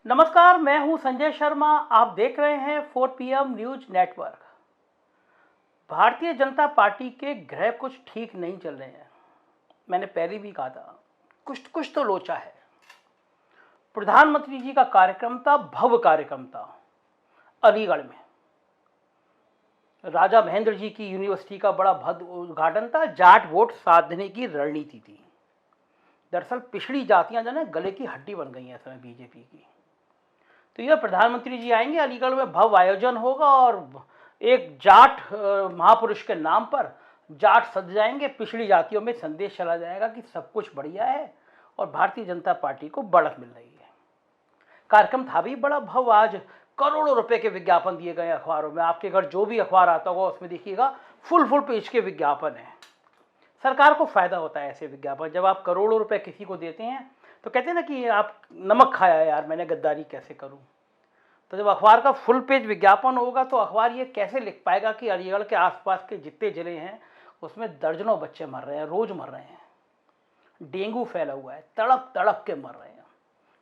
नमस्कार, मैं हूं संजय शर्मा। आप देख रहे हैं 4 PM news network. Bharatiya Janata party के ग्रह कुछ ठीक नहीं चल रहे हैं। मैंने पहले भी कहा था, कुछ कुछ तो लोचा है। प्रधानमंत्री जी का कार्यक्रम था, भव्य कार्यक्रम था अलीगढ़ में। राजा महेंद्र जी की यूनिवर्सिटी का बड़ा भव्य उद्घाटन था। जाट वोट साधने की रणनीति थी। दरअसल पिछड़ी जातियां जो है गले की हड्डी बन गई हैं इस समय बीजेपी की। तो यह प्रधानमंत्री जी आएंगे, अलीगढ़ में भव्य आयोजन होगा और एक जाट महापुरुष के नाम पर जाट सज जाएंगे। पिछड़ी जातियों में संदेश चला जाएगा कि सब कुछ बढ़िया है और भारतीय जनता पार्टी को बढ़त मिल रही है। कार्यक्रम था भी बड़ा भव्य। आज करोड़ों रुपए के विज्ञापन दिए गए अखबारों में। आपके घर जो भी अखबार आता होगा उसमें देखिएगा फुल पेज के विज्ञापन है। सरकार को फायदा होता है ऐसे विज्ञापन। जब आप करोड़ों रुपए किसी को देते हैं तो कहते हैं ना कि आप नमक खाया यार, मैंने गद्दारी कैसे करूं। तो जब अखबार का फुल पेज विज्ञापन होगा तो अखबार ये कैसे लिख पाएगा कि अलीगढ़ के आसपास के जितने जिले हैं उसमें दर्जनों बच्चे मर रहे हैं, रोज मर रहे हैं। डेंगू फैला हुआ है, तड़प तड़प के मर रहे हैं।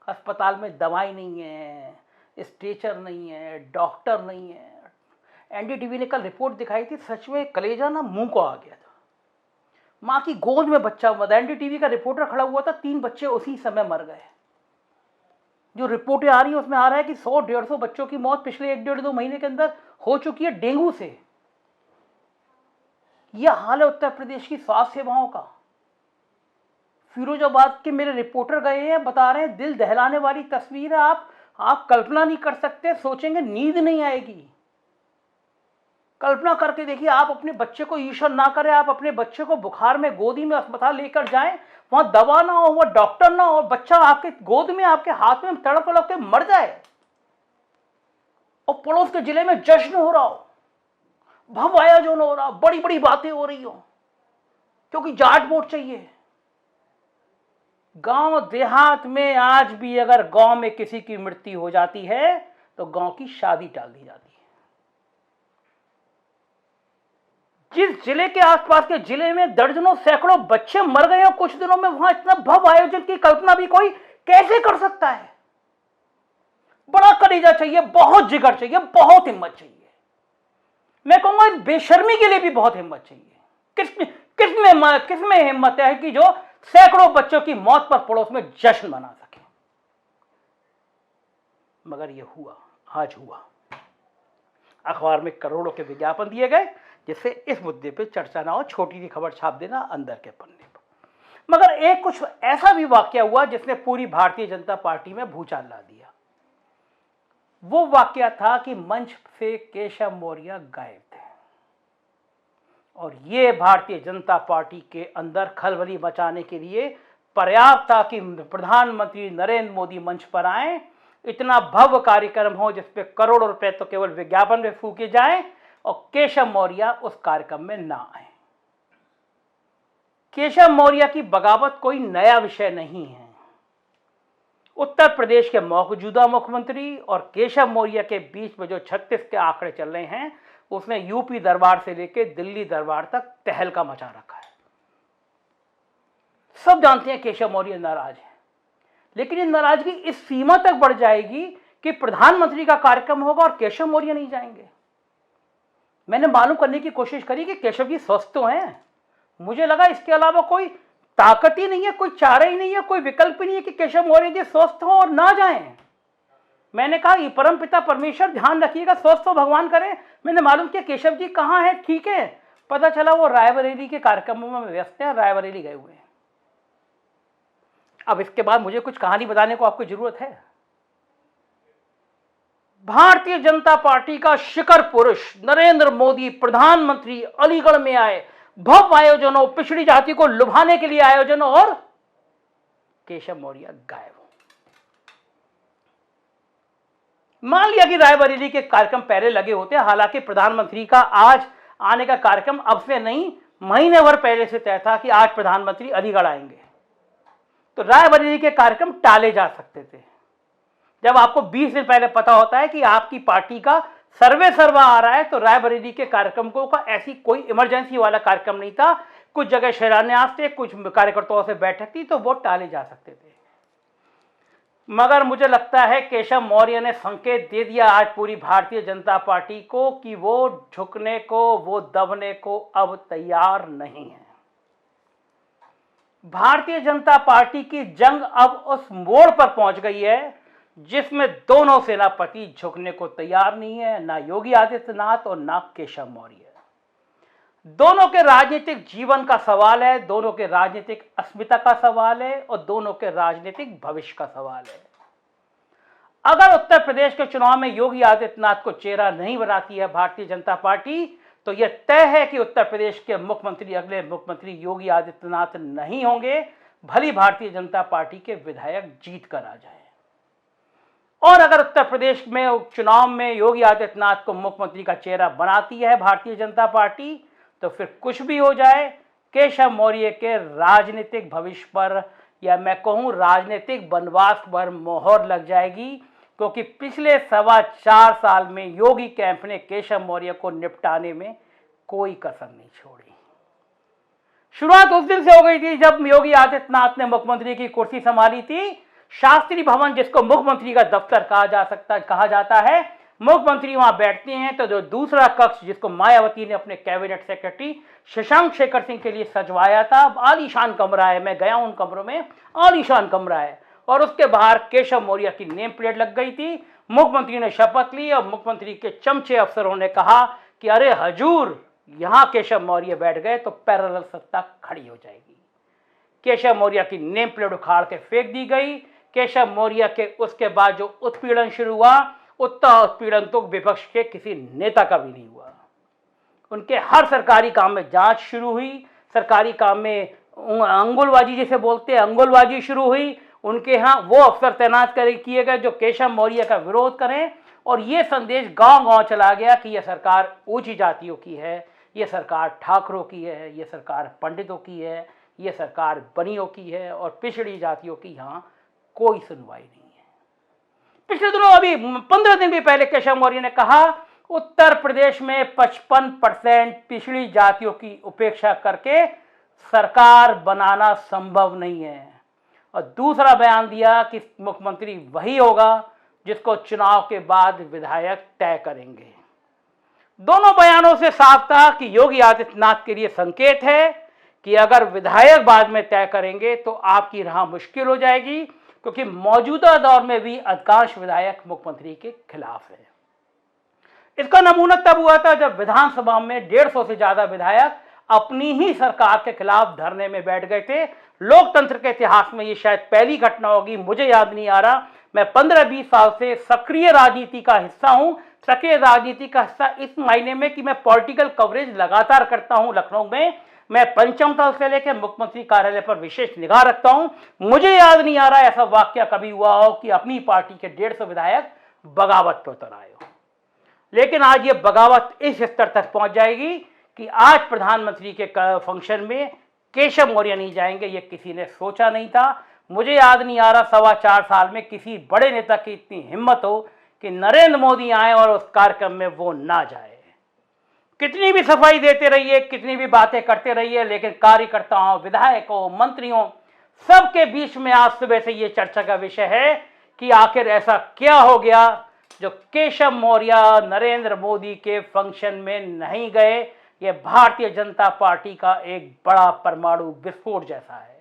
अस्पताल में दवाई नहीं है, स्ट्रेचर नहीं है, डॉक्टर नहीं है। एनडीटीवी ने कल रिपोर्ट दिखाई थी, सच में कलेजा ना मुंह को आ गया था। माँ की गोद में बच्चा हुआ था। एनडीटीवी का रिपोर्टर खड़ा हुआ था, 3 बच्चे उसी समय मर गए। जो रिपोर्टें आ रही है उसमें आ रहा है कि 100-150 बच्चों की मौत पिछले 1-1.5-2 महीने के अंदर हो चुकी है डेंगू से। यह हाल है उत्तर प्रदेश की स्वास्थ्य सेवाओं का। फिरोजाबाद के मेरे रिपोर्टर गए हैं, बता रहे हैं दिल दहलाने वाली तस्वीर है। आप कल्पना नहीं कर सकते, सोचेंगे नींद नहीं आएगी। कल्पना करके देखिए, आप अपने बच्चे को, ईश्वर ना करे, आप अपने बच्चे को बुखार में गोदी में अस्पताल लेकर जाएं, वहां दवा ना हो, वहां डॉक्टर ना हो, बच्चा आपके गोद में, आपके हाथ में तड़प तड़प के मर जाए और पड़ोस के जिले में जश्न हो रहा हो, भव्य आयोजन हो रहा, बड़ी बड़ी बातें हो रही हो क्योंकि जाट वोट चाहिए। गांव देहात में आज भी अगर गांव में किसी की मृत्यु हो जाती है तो गांव की शादी टाल दी जाती है। जिस जिले के आसपास के जिले में दर्जनों सैकड़ों बच्चे मर गए और कुछ दिनों में वहां इतना भव्य आयोजन की कल्पना भी कोई कैसे कर सकता है। बड़ा कलेजा चाहिए, बहुत जिगर चाहिए, बहुत हिम्मत चाहिए। मैं कहूंगा बेशर्मी के लिए भी बहुत हिम्मत चाहिए। किसमें हिम्मत है कि जो सैकड़ों बच्चों की मौत पर पड़ोस में जश्न मना सके। मगर यह हुआ, आज हुआ। अखबार में करोड़ों के विज्ञापन दिए गए जिससे इस मुद्दे पे चर्चा ना हो, छोटी सी खबर छाप देना अंदर के पन्ने पर। मगर एक कुछ ऐसा भी वाकया हुआ जिसने पूरी भारतीय जनता पार्टी में भूचाल ला दिया। वो वाकया था कि मंच से केशव मौर्य गायब थे और ये भारतीय जनता पार्टी के अंदर खलबली मचाने के लिए पर्याप्त था कि प्रधानमंत्री नरेंद्र मोदी मंच पर आए, इतना भव्य कार्यक्रम हो जिसपे करोड़ों रुपए तो केवल विज्ञापन में फूके जाएं और केशव मौर्य उस कार्यक्रम में ना आए। केशव मौर्य की बगावत कोई नया विषय नहीं है। उत्तर प्रदेश के मौजूदा मुख्यमंत्री और केशव मौर्य के बीच में जो 36 के आंकड़े चल रहे हैं उसने यूपी दरबार से लेकर दिल्ली दरबार तक तहलका मचा रखा है। सब जानते हैं केशव मौर्य नाराज है, लेकिन ये नाराजगी इस सीमा तक बढ़ जाएगी कि प्रधानमंत्री का कार्यक्रम होगा और केशव मौर्य नहीं जाएंगे। मैंने मालूम करने की कोशिश करी कि केशव जी स्वस्थ तो हैं। मुझे लगा इसके अलावा कोई ताकत ही नहीं है, कोई चारा ही नहीं है, कोई विकल्प ही नहीं है कि केशव मौर्य जी स्वस्थ हो और ना जाएं। मैंने कहा ये परम पिता परमेश्वर ध्यान रखिएगा, स्वस्थ हो भगवान करे। मैंने मालूम किया केशव जी कहाँ हैं, ठीक है। पता चला वो रायबरेली के कार्यक्रमों में व्यस्त है, रायबरेली गए हुए हैं। अब इसके बाद मुझे कुछ कहानी बताने को आपको जरूरत है। भारतीय जनता पार्टी का शिखर पुरुष नरेंद्र मोदी प्रधानमंत्री अलीगढ़ में आए, भव्य आयोजन हो, पिछड़ी जाति को लुभाने के लिए आयोजन, और केशव मौर्य गायब हो। मान लिया कि रायबरेली के कार्यक्रम पहले लगे होते, हालांकि प्रधानमंत्री का आज आने का कार्यक्रम अब से नहीं, महीने भर पहले से तय था कि आज प्रधानमंत्री अलीगढ़ आएंगे, तो रायबरेली के कार्यक्रम टाले जा सकते थे। जब आपको 20 दिन पहले पता होता है कि आपकी पार्टी का सर्वा आ रहा है तो रायबरेली के कार्यक्रमों का ऐसी कोई इमरजेंसी वाला कार्यक्रम नहीं था। कुछ जगह शिलान्यास थे, कुछ कार्यकर्ताओं से बैठक थी, तो वो टाले जा सकते थे। मगर मुझे लगता है केशव मौर्य ने संकेत दे दिया आज पूरी भारतीय जनता पार्टी को कि वो झुकने को, वो दबने को अब तैयार नहीं है। भारतीय जनता पार्टी की जंग अब उस मोड़ पर पहुंच गई है जिसमें दोनों सेनापति झुकने को तैयार नहीं है, ना योगी आदित्यनाथ और ना केशव मौर्य। दोनों के राजनीतिक जीवन का सवाल है, दोनों के राजनीतिक अस्मिता का सवाल है और दोनों के राजनीतिक भविष्य का सवाल है। अगर उत्तर प्रदेश के चुनाव में योगी आदित्यनाथ को चेहरा नहीं बनाती है भारतीय जनता पार्टी, तो यह तय है कि उत्तर प्रदेश के मुख्यमंत्री अगले मुख्यमंत्री योगी आदित्यनाथ नहीं होंगे, भली भारतीय जनता पार्टी के विधायक जीत कर आ जाए। और अगर उत्तर प्रदेश में चुनाव में योगी आदित्यनाथ को मुख्यमंत्री का चेहरा बनाती है भारतीय जनता पार्टी, तो फिर कुछ भी हो जाए, केशव मौर्य के राजनीतिक भविष्य पर, या मैं कहूं राजनीतिक वनवास पर मोहर लग जाएगी, क्योंकि पिछले 4.25 साल में योगी कैंप ने केशव मौर्य को निपटाने में कोई कसर नहीं छोड़ी। शुरुआत उस दिन से हो गई थी जब योगी आदित्यनाथ ने मुख्यमंत्री की कुर्सी संभाली थी। शास्त्री भवन, जिसको मुख्यमंत्री का दफ्तर कहा जाता है, मुख्यमंत्री वहां बैठते हैं तो जो दूसरा कक्ष जिसको मायावती ने अपने कैबिनेट सेक्रेटरी शशांक शेखर सिंह के लिए सजवाया था, आलीशान कमरा है, मैं गया उन कमरों में, आलीशान कमरा है, और उसके बाहर केशव मौर्य की नेम प्लेट लग गई थी। मुख्यमंत्री ने शपथ ली और मुख्यमंत्री के चमचे अफसरों ने कहा कि अरे हजूर, यहां केशव मौर्य बैठ गए तो पैरेलल सत्ता खड़ी हो जाएगी। केशव मौर्य की नेम प्लेट उखाड़ के फेंक दी गई। केशव मौर्य के उसके बाद जो उत्पीड़न शुरू हुआ, उतना उत्पीड़न तो विपक्ष के किसी नेता का भी नहीं हुआ। उनके हर सरकारी काम में जांच शुरू हुई, सरकारी काम में अंगुलबाजी जिसे बोलते हैं, अंगुलबाजी शुरू हुई। उनके यहाँ वो अफसर तैनात किए गए जो केशव मौर्य का विरोध करें, और ये संदेश गांव-गांव चला गया कि यह सरकार ऊंची जातियों की है, यह सरकार ठाकरों की है, यह सरकार पंडितों की है, यह सरकार बनियों की है, और पिछड़ी जातियों की यहाँ कोई सुनवाई नहीं है। पिछले दिनों अभी 15 दिन भी पहले केशव मौर्य ने कहा उत्तर प्रदेश में 55% पिछड़ी जातियों की उपेक्षा करके सरकार बनाना संभव नहीं है। और दूसरा बयान दिया कि मुख्यमंत्री वही होगा जिसको चुनाव के बाद विधायक तय करेंगे। दोनों बयानों से साफ था कि योगी आदित्यनाथ के लिए संकेत है कि अगर विधायक बाद में तय करेंगे तो आपकी राह मुश्किल हो जाएगी, क्योंकि मौजूदा दौर में भी अधिकांश विधायक मुख्यमंत्री के खिलाफ है। इसका नमूना तब हुआ था जब विधानसभा में 150 से ज्यादा विधायक अपनी ही सरकार के खिलाफ धरने में बैठ गए थे। लोकतंत्र के इतिहास में ये शायद पहली घटना होगी, मुझे याद नहीं आ रहा। मैं 15-20 साल से सक्रिय राजनीति का हिस्सा हूं। सक्रिय राजनीति का हिस्सा इस मायने में कि मैं पॉलिटिकल कवरेज लगातार करता हूं लखनऊ में। मैं पंचम तल से लेकर मुख्यमंत्री कार्यालय पर विशेष निगाह रखता हूं। मुझे याद नहीं आ रहा ऐसा वाक्य कभी हुआ हो कि अपनी पार्टी के 150 विधायक बगावत पर उतर आए हो। लेकिन आज ये बगावत इस स्तर तक पहुंच जाएगी कि आज प्रधानमंत्री के फंक्शन में केशव मौर्य नहीं जाएंगे, ये किसी ने सोचा नहीं था। मुझे याद नहीं आ रहा 4.25 साल में किसी बड़े नेता की इतनी हिम्मत हो कि नरेंद्र मोदी आए और उस कार्यक्रम में वो ना जाए। कितनी भी सफाई देते रहिए, कितनी भी बातें करते रहिए, लेकिन कार्यकर्ताओं, विधायकों, मंत्रियों सबके बीच में आज सुबह से ये चर्चा का विषय है कि आखिर ऐसा क्या हो गया जो केशव मौर्य नरेंद्र मोदी के फंक्शन में नहीं गए। यह भारतीय जनता पार्टी का एक बड़ा परमाणु विस्फोट जैसा है।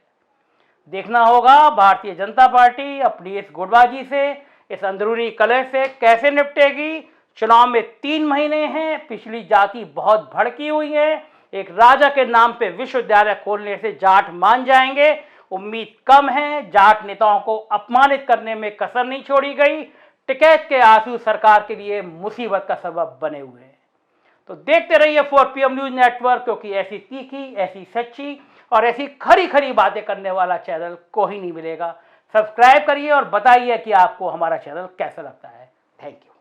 देखना होगा भारतीय जनता पार्टी अपनी इस गुटबाजी से, इस अंदरूनी कलह से कैसे निपटेगी। चुनाव में 3 महीने हैं, पिछली जाति बहुत भड़की हुई है। एक राजा के नाम पे विश्वविद्यालय खोलने से जाट मान जाएंगे, उम्मीद कम है। जाट नेताओं को अपमानित करने में कसर नहीं छोड़ी गई। टिकैत के आंसू सरकार के लिए मुसीबत का सबब बने हुए हैं। तो देखते रहिए 4PM न्यूज नेटवर्क, क्योंकि ऐसी तीखी, ऐसी सच्ची और ऐसी खरी खरी बातें करने वाला चैनल कोई नहीं मिलेगा। सब्सक्राइब करिए और बताइए कि आपको हमारा चैनल कैसा लगता है। Thank you.